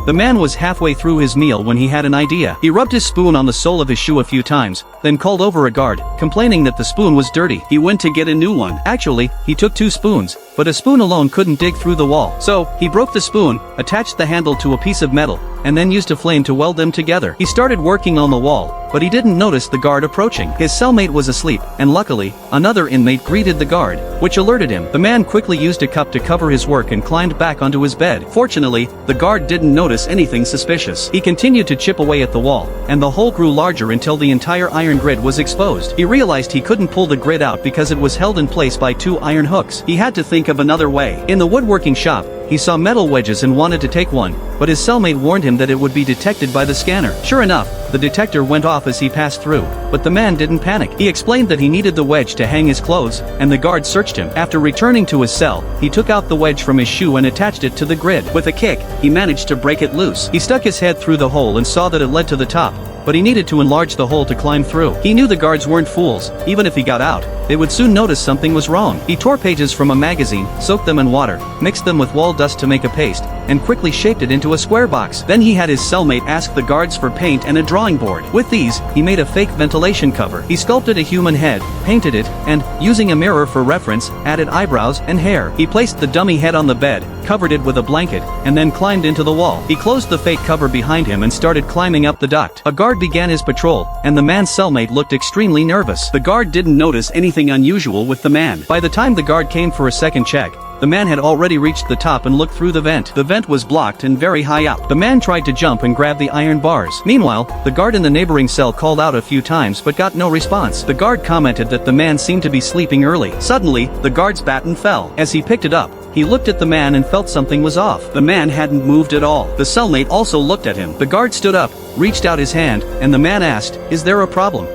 The man was halfway through his meal when he had an idea. He rubbed his spoon on the sole of his shoe a few times, then called over a guard, complaining that the spoon was dirty. He went to get a new one. Actually, he took 2 spoons, but a spoon alone couldn't dig through the wall. So, he broke the spoon, attached the handle to a piece of metal, and then used a flame to weld them together. He started working on the wall, but he didn't notice the guard approaching. His cellmate was asleep, and luckily, another inmate greeted the guard, which alerted him. The man quickly used a cup to cover his work and climbed back onto his bed. Fortunately, the guard didn't notice anything suspicious. He continued to chip away at the wall, and the hole grew larger until the entire iron grid was exposed. He realized he couldn't pull the grid out because it was held in place by 2 iron hooks. He had to think of another way. In the woodworking shop, he saw metal wedges and wanted to take one, but his cellmate warned him that it would be detected by the scanner. Sure enough, the detector went off as he passed through, but the man didn't panic. He explained that he needed the wedge to hang his clothes, and the guard searched him. After returning to his cell, he took out the wedge from his shoe and attached it to the grid. With a kick, he managed to break it loose. He stuck his head through the hole and saw that it led to the top, but he needed to enlarge the hole to climb through. He knew the guards weren't fools. Even if he got out, they would soon notice something was wrong. He tore pages from a magazine, soaked them in water, mixed them with wall dust to make a paste, and quickly shaped it into a square box. Then he had his cellmate ask the guards for paint and a drawing board. With these, he made a fake ventilation cover. He sculpted a human head, painted it, and, using a mirror for reference, added eyebrows and hair. He placed the dummy head on the bed, covered it with a blanket, and then climbed into the wall. He closed the fake cover behind him and started climbing up the duct. A guard began his patrol, and the man's cellmate looked extremely nervous. The guard didn't notice anything unusual with the man. By the time the guard came for a second check, the man had already reached the top and looked through the vent. The vent was blocked and very high up. The man tried to jump and grab the iron bars. Meanwhile, the guard in the neighboring cell called out a few times but got no response. The guard commented that the man seemed to be sleeping early. Suddenly, the guard's baton fell. As he picked it up, he looked at the man and felt something was off. The man hadn't moved at all. The cellmate also looked at him. The guard stood up, reached out his hand, and the man asked, "Is there a problem?"